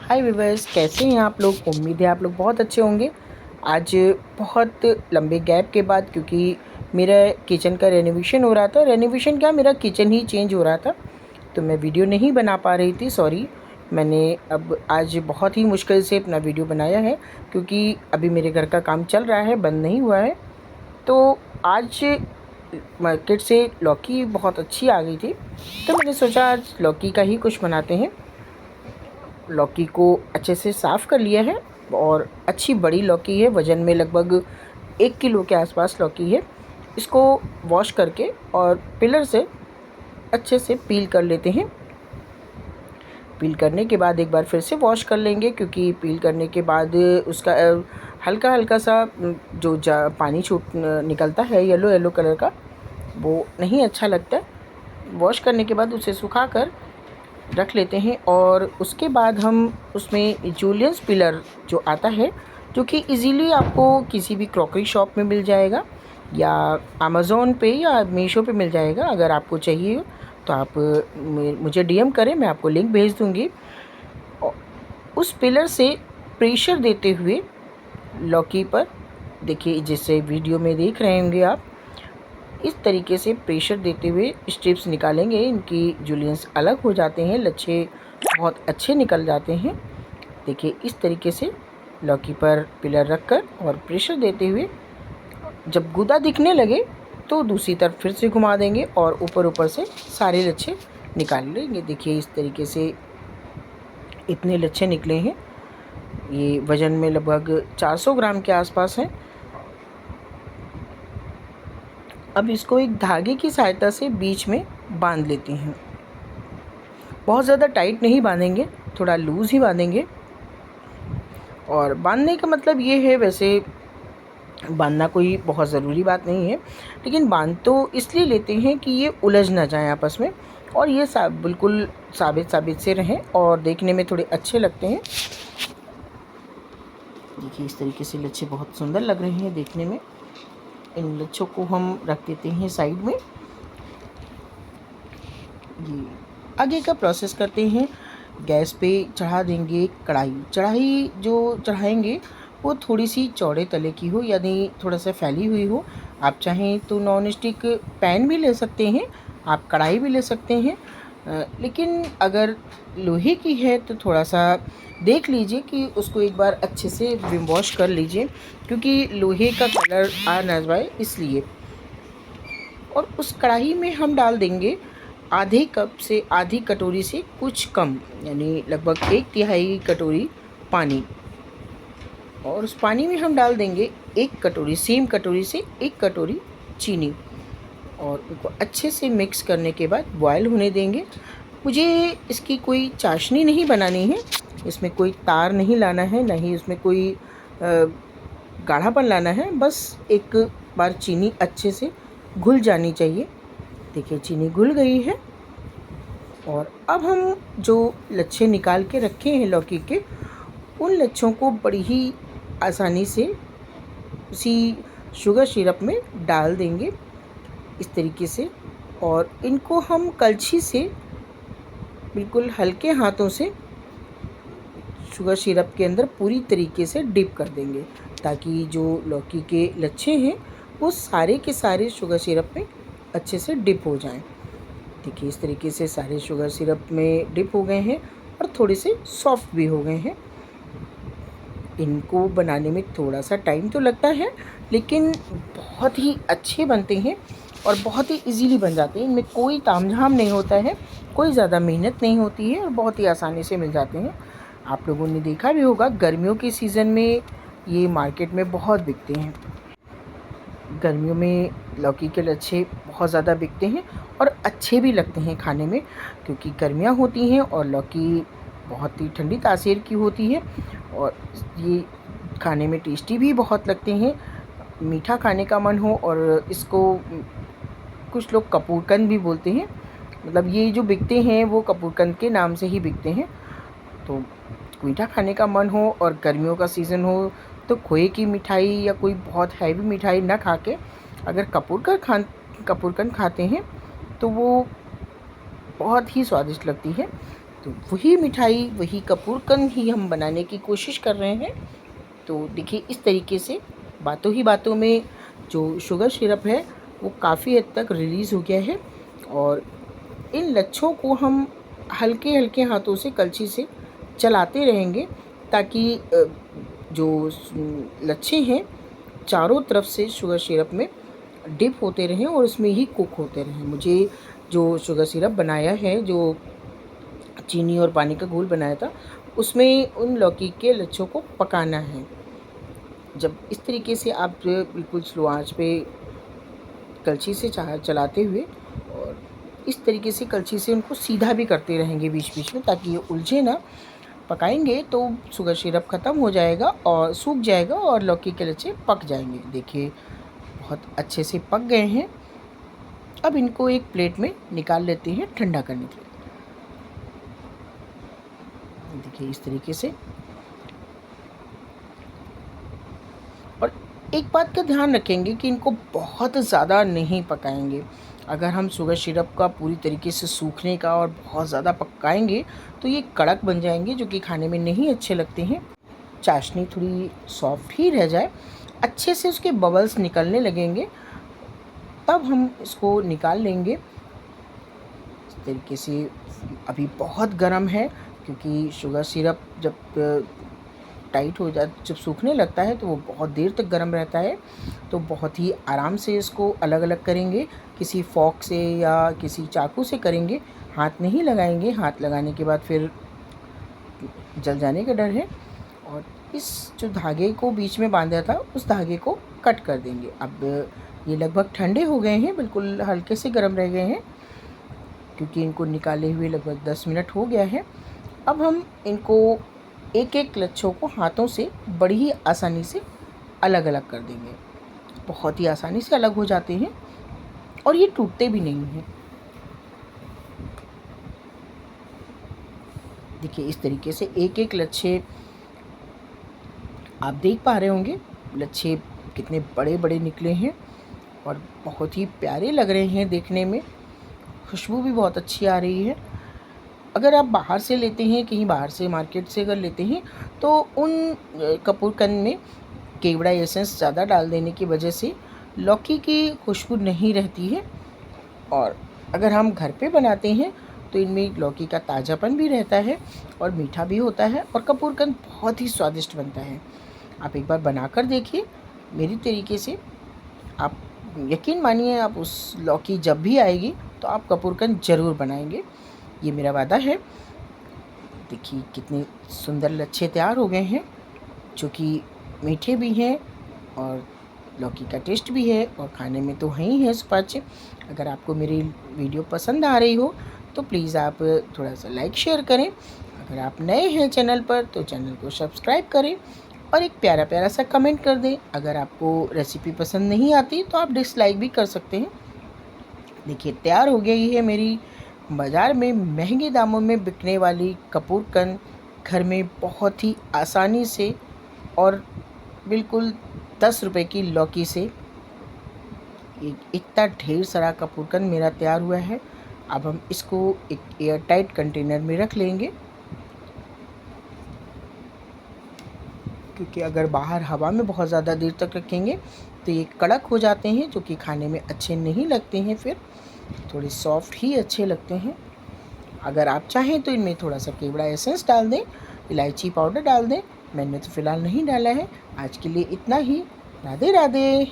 हाय viewers, कैसे हैं आप लोग। उम्मीद है आप लोग बहुत अच्छे होंगे। आज बहुत लंबे गैप के बाद, क्योंकि मेरा किचन का रेनोवेशन हो रहा था। रेनोवेशन क्या, मेरा किचन ही चेंज हो रहा था, तो मैं वीडियो नहीं बना पा रही थी। सॉरी। मैंने अब आज बहुत ही मुश्किल से अपना वीडियो बनाया है, क्योंकि अभी मेरे घर का काम चल रहा है, बंद नहीं हुआ है। तो आज मार्केट से लौकी बहुत अच्छी आ गई थी, तो मैंने सोचा आज लौकी का ही कुछ बनाते हैं। लौकी को अच्छे से साफ़ कर लिया है और अच्छी बड़ी लौकी है, वज़न में लगभग 1 किलो के आसपास लौकी है। इसको वॉश करके और पिलर से अच्छे से पील कर लेते हैं। पील करने के बाद एक बार फिर से वॉश कर लेंगे, क्योंकि पील करने के बाद उसका हल्का हल्का सा जो पानी निकलता है येलो येलो कलर का, वो नहीं अच्छा लगता है। वॉश करने के बाद उसे सुखा कर रख लेते हैं और उसके बाद हम उसमें जूलियन पिलर जो आता है, जो कि इजीली आपको किसी भी क्रॉकरी शॉप में मिल जाएगा या अमेज़ोन पे या मीशो पे मिल जाएगा। अगर आपको चाहिए तो आप मुझे डीएम करें, मैं आपको लिंक भेज दूँगी। उस पिलर से प्रेशर देते हुए लौकी पर, देखिए जैसे वीडियो में देख रहे होंगे आप, इस तरीके से प्रेशर देते हुए स्ट्रिप्स निकालेंगे। इनकी जूलियंस अलग हो जाते हैं, लच्छे बहुत अच्छे निकल जाते हैं। देखिए इस तरीके से लौकी पर पिलर रखकर और प्रेशर देते हुए जब गुदा दिखने लगे तो दूसरी तरफ फिर से घुमा देंगे और ऊपर ऊपर से सारे लच्छे निकाल लेंगे। देखिए इस तरीके से इतने लच्छे निकले हैं। ये वज़न में लगभग 400 ग्राम के आसपास हैं। अब इसको एक धागे की सहायता से बीच में बांध लेते हैं। बहुत ज़्यादा टाइट नहीं बांधेंगे, थोड़ा लूज़ ही बांधेंगे। और बांधने का मतलब ये है, वैसे बांधना कोई बहुत ज़रूरी बात नहीं है, लेकिन बांध तो इसलिए लेते हैं कि ये उलझ ना जाए आपस में और ये बिल्कुल साबित से रहें और देखने में थोड़े अच्छे लगते हैं। देखिए इस तरीके से लच्छे बहुत सुंदर लग रहे हैं देखने में। इन लच्छों को हम रख देते हैं साइड में। ये आगे का प्रोसेस करते हैं। गैस पे चढ़ा देंगे कढ़ाई। कढ़ाई जो चढ़ाएंगे वो थोड़ी सी चौड़े तले की हो, यानी थोड़ा सा फैली हुई हो। आप चाहें तो नॉन स्टिक पैन भी ले सकते हैं, आप कढ़ाई भी ले सकते हैं, लेकिन अगर लोहे की है तो थोड़ा सा देख लीजिए कि उसको एक बार अच्छे से विम वॉश कर लीजिए, क्योंकि लोहे का कलर आ ना जाए इसलिए। और उस कढ़ाई में हम डाल देंगे आधे कप से आधी कटोरी से कुछ कम, यानी लगभग 1/3 कटोरी पानी। और उस पानी में हम डाल देंगे 1 कटोरी, सेम कटोरी से 1 कटोरी चीनी और उनको अच्छे से मिक्स करने के बाद बॉयल होने देंगे। मुझे इसकी कोई चाशनी नहीं बनानी है, इसमें कोई तार नहीं लाना है, ना ही इसमें कोई गाढ़ापन लाना है। बस एक बार चीनी अच्छे से घुल जानी चाहिए। देखिए चीनी घुल गई है और अब हम जो लच्छे निकाल के रखे हैं लौकी के, उन लच्छों को बड़ी ही आसानी से उसी शुगर सिरप में डाल देंगे इस तरीके से। और इनको हम कलछी से बिल्कुल हल्के हाथों से शुगर सिरप के अंदर पूरी तरीके से डिप कर देंगे, ताकि जो लौकी के लच्छे हैं वो सारे के सारे शुगर सिरप में अच्छे से डिप हो जाएं। देखिए इस तरीके से सारे शुगर सिरप में डिप हो गए हैं और थोड़े से सॉफ्ट भी हो गए हैं। इनको बनाने में थोड़ा सा टाइम तो लगता है, लेकिन बहुत ही अच्छे बनते हैं और बहुत ही इजीली बन जाते हैं। इनमें कोई तामझाम नहीं होता है, कोई ज़्यादा मेहनत नहीं होती है और बहुत ही आसानी से मिल जाते हैं। आप लोगों ने देखा भी होगा, गर्मियों के सीज़न में ये मार्केट में बहुत बिकते हैं। गर्मियों में लौकी के लच्छे बहुत ज़्यादा बिकते हैं और अच्छे भी लगते हैं खाने में, क्योंकि गर्मियाँ होती हैं और लौकी बहुत ही ठंडी तासीर की होती है और ये खाने में टेस्टी भी बहुत लगते हैं। मीठा खाने का मन हो, और इसको कुछ लोग कपूरकंद भी बोलते हैं, मतलब ये जो बिकते हैं वो कपूरकंद के नाम से ही बिकते हैं। तो मीठा खाने का मन हो और गर्मियों का सीज़न हो तो खोए की मिठाई या कोई बहुत हैवी मिठाई ना खा के अगर कपूरकंद खाते हैं तो वो बहुत ही स्वादिष्ट लगती है। तो वही मिठाई, वही कपूरकंद ही हम बनाने की कोशिश कर रहे हैं। तो देखिए इस तरीके से बातों ही बातों में जो शुगर सिरप है वो काफ़ी हद तक रिलीज़ हो गया है। और इन लच्छों को हम हल्के-हल्के हाथों से कलछी से चलाते रहेंगे ताकि जो लच्छे हैं चारों तरफ से शुगर सिरप में डिप होते रहें और उसमें ही कुक होते रहें। मुझे जो शुगर सिरप बनाया है, जो चीनी और पानी का घोल बनाया था, उसमें उन लौकी के लच्छों को पकाना है। जब इस तरीके से आप बिल्कुल स्लो आंच पे कलछी से चलाते हुए और इस तरीके से कलछी से उनको सीधा भी करते रहेंगे बीच-बीच में ताकि ये उलझे ना। पकाएंगे तो शुगर सिरप ख़त्म हो जाएगा और सूख जाएगा और लौकी के लच्छे पक जाएंगे। देखिए बहुत अच्छे से पक गए हैं। अब इनको एक प्लेट में निकाल लेते हैं ठंडा करने के लिए। देखिए इस तरीके से। और एक बात का ध्यान रखेंगे कि इनको बहुत ज़्यादा नहीं पकाएंगे। अगर हम शुगर सिरप का पूरी तरीके से सूखने का और बहुत ज़्यादा पकाएंगे तो ये कड़क बन जाएंगे, जो कि खाने में नहीं अच्छे लगते हैं। चाशनी थोड़ी सॉफ्ट ही रह जाए, अच्छे से उसके बबल्स निकलने लगेंगे, तब हम इसको निकाल लेंगे। इस तरीके से अभी बहुत गर्म है क्योंकि शुगर सिरप जब टाइट हो जाए, जब सूखने लगता है तो वो बहुत देर तक गर्म रहता है। तो बहुत ही आराम से इसको अलग-अलग करेंगे, किसी फ़ॉर्क से या किसी चाकू से करेंगे, हाथ नहीं लगाएंगे। हाथ लगाने के बाद फिर जल जाने का डर है। और इस जो धागे को बीच में बांधा था उस धागे को कट कर देंगे। अब ये लगभग ठंडे हो गए हैं, बिल्कुल हल्के से गर्म रह गए हैं क्योंकि इनको निकाले हुए लगभग 10 मिनट हो गया है। अब हम इनको एक-एक लच्छों को हाथों से बड़ी ही आसानी से अलग-अलग कर देंगे। बहुत ही आसानी से अलग हो जाते हैं और ये टूटते भी नहीं हैं। देखिए इस तरीके से एक-एक लच्छे आप देख पा रहे होंगे, लच्छे कितने बड़े-बड़े निकले हैं और बहुत ही प्यारे लग रहे हैं देखने में। खुशबू भी बहुत अच्छी आ रही है। अगर आप बाहर से लेते हैं, कहीं बाहर से मार्केट से अगर लेते हैं तो उन कपूरकंद में केवड़ा एसेंस ज़्यादा डाल देने की वजह से लौकी की खुशबू नहीं रहती है। और अगर हम घर पे बनाते हैं तो इनमें लौकी का ताज़ापन भी रहता है और मीठा भी होता है और कपूरकंद बहुत ही स्वादिष्ट बनता है। आप एक बार बनाकर देखिए मेरी तरीके से। आप यकीन मानिए, आप उस लौकी जब भी आएगी तो आप कपूरकंद ज़रूर बनाएंगे, ये मेरा वादा है। देखिए कितने सुंदर लच्छे तैयार हो गए हैं, जो कि मीठे भी हैं और लौकी का टेस्ट भी है और खाने में तो है ही है सुपाच्य। अगर आपको मेरी वीडियो पसंद आ रही हो तो प्लीज़ आप थोड़ा सा लाइक शेयर करें। अगर आप नए हैं चैनल पर तो चैनल को सब्सक्राइब करें और एक प्यारा प्यारा सा कमेंट कर दें। अगर आपको रेसिपी पसंद नहीं आती तो आप डिसलाइक भी कर सकते हैं। देखिए तैयार हो गई है मेरी बाज़ार में महंगे दामों में बिकने वाली कपूरकंद, घर में बहुत ही आसानी से और बिल्कुल 10 रुपए की लौकी से इतना ढेर सारा कपूरकंद मेरा तैयार हुआ है। अब हम इसको एक एयर टाइट कंटेनर में रख लेंगे, क्योंकि अगर बाहर हवा में बहुत ज़्यादा देर तक रखेंगे तो ये कड़क हो जाते हैं, जो कि खाने में अच्छे नहीं लगते हैं। फिर थोड़े सॉफ्ट ही अच्छे लगते हैं। अगर आप चाहें तो इनमें थोड़ा सा केवड़ा एसेंस डाल दें, इलायची पाउडर डाल दें। मैंने तो फ़िलहाल नहीं डाला है। आज के लिए इतना ही। राधे राधे।